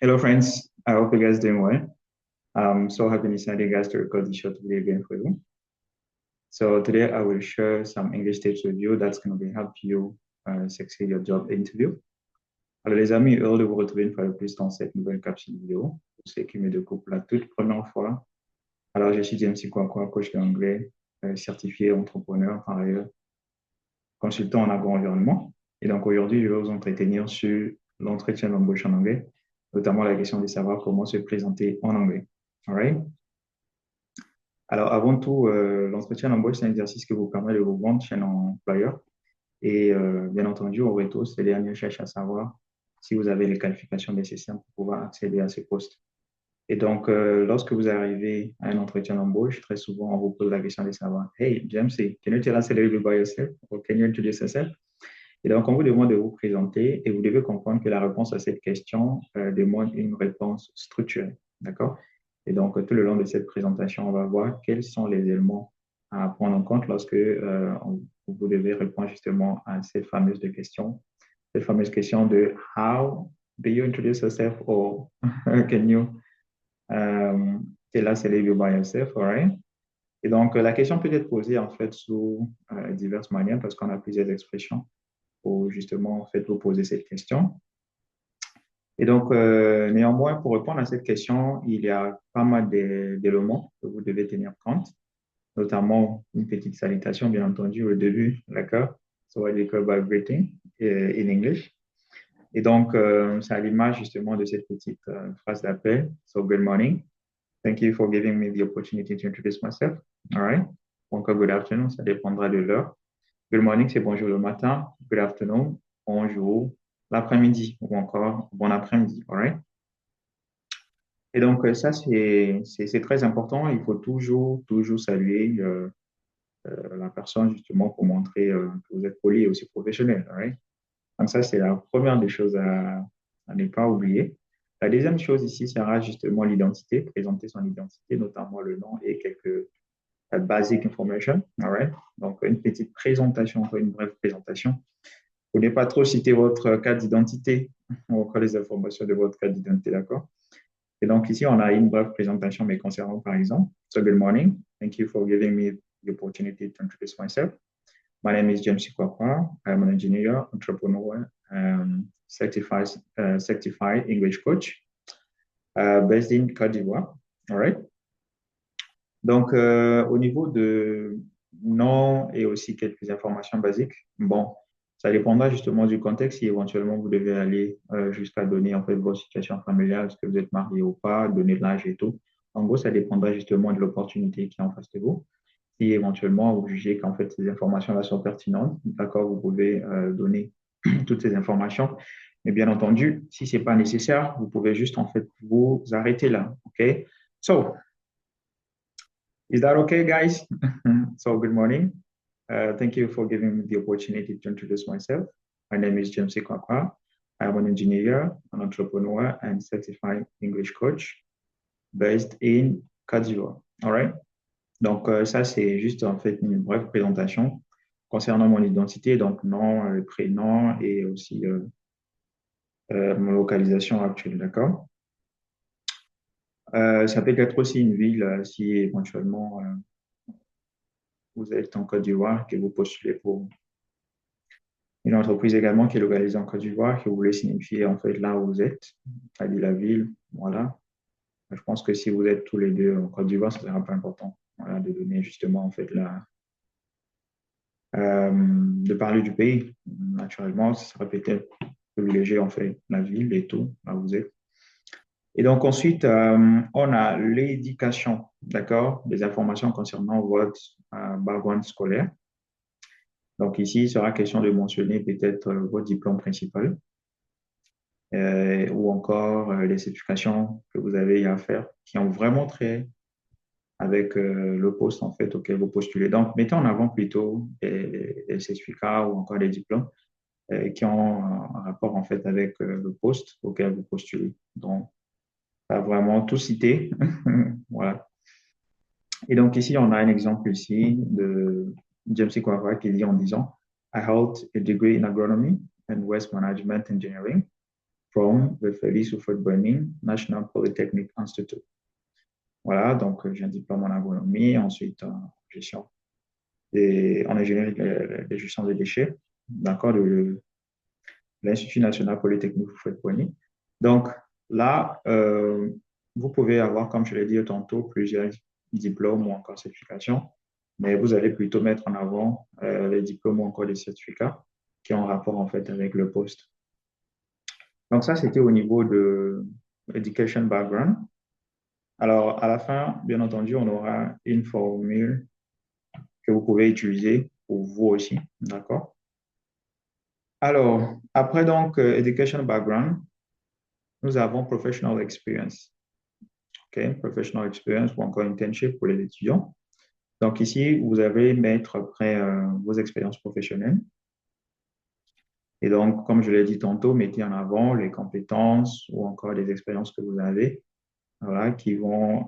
Hello, friends. I hope you guys doing well. I'm so happy decided guys to record this short video again for you. So today I will share some English tips with you that's going to be help you succeed your job interview. Alors les amis, heureux de vous retrouver une fois de plus dans cette nouvelle capsule vidéo. Pour ceux qui me découvrent la toute première fois, alors je suis James Kwakwa, coach d'anglais, certifié entrepreneur, par ailleurs, consultant en agro-environnement. Et donc aujourd'hui, je vais vous entretenir sur l'entretien d'embauche en anglais, notamment la question de savoir comment se présenter en anglais. All right? Alors, avant tout, l'entretien d'embauche, c'est un exercice qui vous permet de vous vendre chez un employeur. Et bien entendu, au retour, ces derniers cherchent à savoir si vous avez les qualifications nécessaires pour pouvoir accéder à ces postes. Et donc, lorsque vous arrivez à un entretien d'embauche, très souvent, on vous pose la question de savoir, Hey, James, can you tell us a little bit about yourself? Or can you introduce yourself? Et donc, on vous demande de vous présenter et vous devez comprendre que la réponse à cette question demande une réponse structurée. D'accord? Et donc, tout le long de cette présentation, on va voir quels sont les éléments à prendre en compte lorsque vous devez répondre justement à ces fameuses questions. Cette fameuse question de How do you introduce yourself or can you tell us a little bit about yourself? All right? Et donc, la question peut être posée en fait sous diverses manières parce qu'on a plusieurs expressions pour justement en fait vous poser cette question. Et donc, néanmoins, pour répondre à cette question, il y a pas mal d'éléments que vous devez tenir compte, notamment une petite salutation, bien entendu, au début, d'accord? So, I declare by greeting in English. Et donc, c'est à l'image justement de cette petite phrase d'appel. So, good morning. Thank you for giving me the opportunity to introduce myself. All right? Donc, good afternoon, ça dépendra de l'heure. Good morning, c'est bonjour le matin. Good afternoon, bonjour l'après-midi ou encore bon après-midi. All right? Et donc, ça, c'est très important. Il faut toujours saluer la personne justement pour montrer que vous êtes poli et aussi professionnel. All right? Donc, ça, c'est la première des choses à ne pas oublier. La deuxième chose ici sera justement l'identité, présenter son identité, notamment le nom et quelques basic information. All right? Donc, une petite présentation, une brève présentation. Vous n'avez pas trop citer votre carte d'identité ou encore les informations de votre carte d'identité, d'accord? Et donc, ici, on a une brève présentation mais concernant, par exemple, So, good morning. Thank you for giving me the opportunity to introduce myself. My name is James Kwakwa. I'm an engineer, entrepreneur, certified English coach based in Côte d'Ivoire. All right? Donc, au niveau de nom et aussi quelques informations basiques, bon, ça dépendra justement du contexte si éventuellement vous devez aller jusqu'à donner en fait votre situation familiale, est-ce que vous êtes marié ou pas, donner l'âge et tout. En gros, ça dépendra justement de l'opportunité qui est en face de vous. Si éventuellement vous jugez qu'en fait ces informations-là sont pertinentes, d'accord, vous pouvez donner toutes ces informations. Mais bien entendu, si c'est pas nécessaire, vous pouvez juste en fait vous arrêter là. OK? So, is that okay, guys? So, good morning. Thank you for giving me the opportunity to introduce myself. My name is James Kwakwa. I'm an engineer, an entrepreneur, and certified English coach based in Côte d'Ivoire. All right? Donc, ça, c'est juste en fait une brève présentation concernant mon identité, donc nom, prénom et aussi mon localisation actuelle, d'accord? Ça peut être aussi une ville si éventuellement vous êtes en Côte d'Ivoire, que vous postulez pour une entreprise également qui est localisée en Côte d'Ivoire, que vous voulez signifier en fait là où vous êtes, c'est-à-dire la ville, voilà. Je pense que si vous êtes tous les deux en Côte d'Ivoire, ce sera pas important, voilà, de donner justement en fait de parler du pays. Naturellement, ça serait peut-être privilégier en fait la ville et tout, là où vous êtes. Et donc ensuite, on a l'éducation, d'accord, des informations concernant votre background scolaire. Donc ici, il sera question de mentionner peut-être votre diplôme principal ou encore les certifications que vous avez à faire qui ont vraiment trait avec le poste en fait auquel vous postulez. Donc, mettez en avant plutôt les certificats ou encore les diplômes qui ont un rapport en fait avec le poste auquel vous postulez. Donc, pas vraiment tout citer. Voilà. Et donc ici, on a un exemple ici de James Kwakwa qui dit en disant I hold a degree in agronomy and waste management engineering. from the Félix Houphouët-Boigny National Polytechnic Institute. Voilà, donc j'ai un diplôme en agronomie, ensuite en gestion en ingénierie de gestion des déchets, d'accord, de l'Institut national polytechnique Houphouët-Boigny. Donc là, vous pouvez avoir, comme je l'ai dit tantôt, plusieurs diplômes ou encore certifications, mais vous allez plutôt mettre en avant les diplômes ou encore les certificats qui ont rapport en fait avec le poste. Donc ça, c'était au niveau de education background. Alors, à la fin, bien entendu, on aura une formule que vous pouvez utiliser pour vous aussi, d'accord? Alors, après donc education background, nous avons professional experience, ok? Professional experience ou encore internship pour les étudiants. Donc ici, vous allez mettre après vos expériences professionnelles. Et donc, comme je l'ai dit tantôt, mettez en avant les compétences ou encore les expériences que vous avez, voilà, qui vont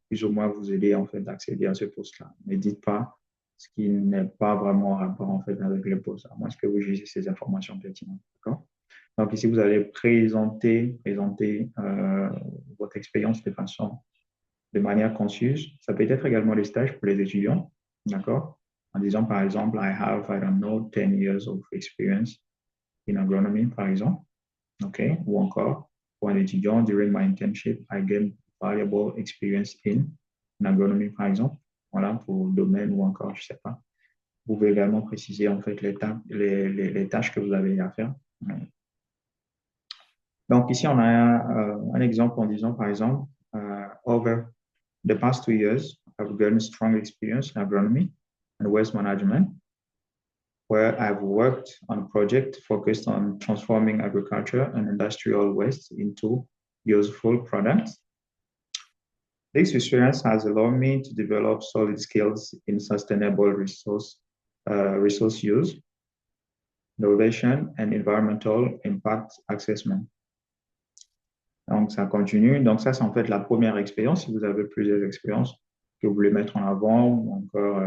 plus ou moins vous aider en fait d'accéder à ce poste-là. Ne dites pas ce qui n'est pas vraiment en rapport en fait avec le poste, à moins que vous jugez ces informations pertinentes. D'accord? Donc ici, vous allez présenter votre expérience de manière concise. Ça peut être également des stages pour les étudiants, d'accord? En disant par exemple, I have, I don't know, 10 years of experience in agronomy, par exemple. OK? Ou encore, pour un étudiant, during my internship, I gained valuable experience in agronomy, par exemple. Voilà, pour le domaine ou encore, je ne sais pas. Vous pouvez également préciser en fait les tâches que vous avez à faire. Donc ici, on a un exemple en disant, par exemple, over the past 2 years, I've gained strong experience in agronomy and waste management, where I've worked on a project focused on transforming agriculture and industrial waste into useful products. This experience has allowed me to develop solid skills in sustainable resource use, innovation, and environmental impact assessment. Donc, ça continue. Donc, ça, c'est en fait la première expérience. Si vous avez plusieurs expériences que vous voulez mettre en avant, ou encore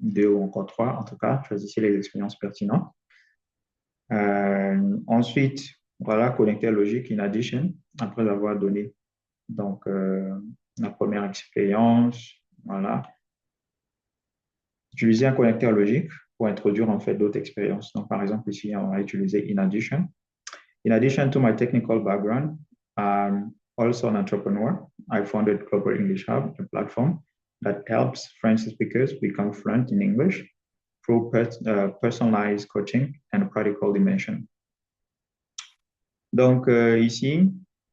2 ou encore 3, en tout cas, choisissez les expériences pertinentes. Ensuite, voilà, connecteur logique in addition, après avoir donné donc la première expérience, voilà. Utiliser un connecteur logique pour introduire en fait d'autres expériences. Donc, par exemple, ici, on va utiliser in addition. In addition to my technical background, I'm also an entrepreneur. I founded Global English Hub, a platform that helps French speakers become fluent in English through personalized coaching and practical dimension. Donc, ici,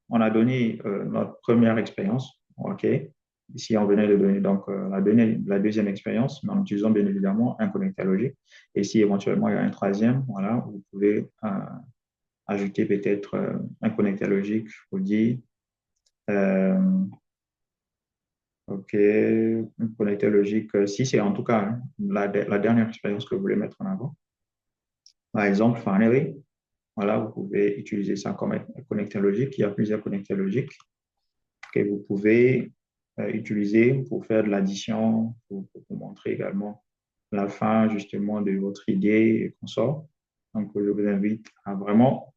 on a donné notre première expérience. OK. Ici, on venait de donner donc la deuxième expérience, mais en utilisant bien évidemment un connecteur logique. Et si éventuellement il y a un troisième, voilà, vous pouvez ajouter peut-être un connecteur logique, je vous dis. OK, un connecteur logique, si c'est en tout cas la dernière expérience que vous voulez mettre en avant. Par exemple, finally, voilà, vous pouvez utiliser ça comme un connecteur logique. Il y a plusieurs connecteurs logiques que vous pouvez utiliser pour faire de l'addition, pour vous montrer également la fin justement de votre idée et consort. Donc, je vous invite à vraiment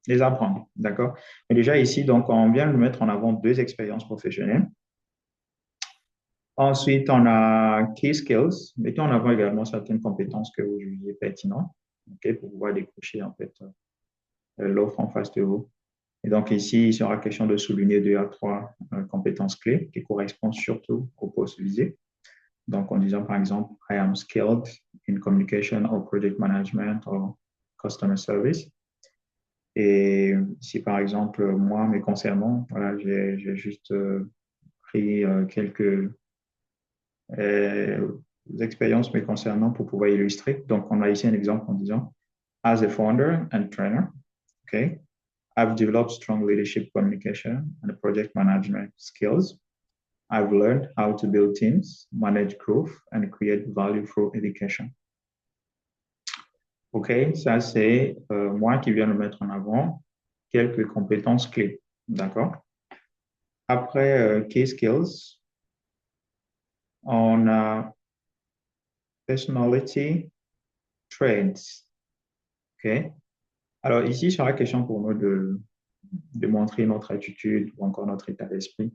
les apprendre, d'accord? Mais déjà ici, donc, on vient de mettre en avant 2 expériences professionnelles. Ensuite, on a key skills. Mettons en avant également certaines compétences que vous jugez pertinentes, okay, pour pouvoir décrocher en fait l'offre en face de vous. Et donc ici, il sera question de souligner 2 à 3 compétences clés qui correspondent surtout au poste visé. Donc en disant par exemple, I am skilled in communication or project management or customer service. Et ici, par exemple, moi, me concernant, voilà, j'ai juste pris quelques expériences me concernant pour pouvoir illustrer. Donc, on a ici un exemple en disant, as a founder and trainer, okay, I've developed strong leadership communication and project management skills. I've learned how to build teams, manage growth, and create value through education. OK, ça c'est moi qui viens de mettre en avant quelques compétences clés. D'accord? Après key skills, on a personality traits. OK? Alors ici, il sera question pour nous de montrer notre attitude ou encore notre état d'esprit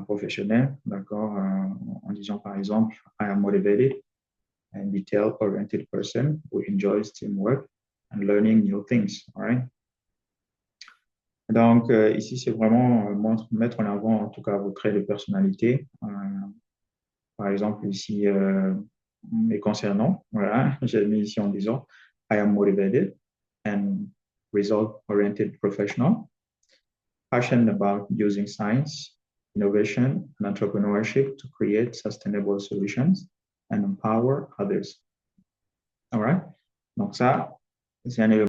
professionnel, d'accord, en disant par exemple, I am motivated and detail-oriented person who enjoys teamwork and learning new things, all right? Donc, ici, c'est vraiment mettre en avant, en tout cas, vos traits de personnalité. Par exemple, ici, mes concernant, voilà, j'ai mis ici en disant, I am motivated and result-oriented professional, passionate about using science, innovation, and entrepreneurship to create sustainable solutions and empower others. All right? Donc ça, c'est un élément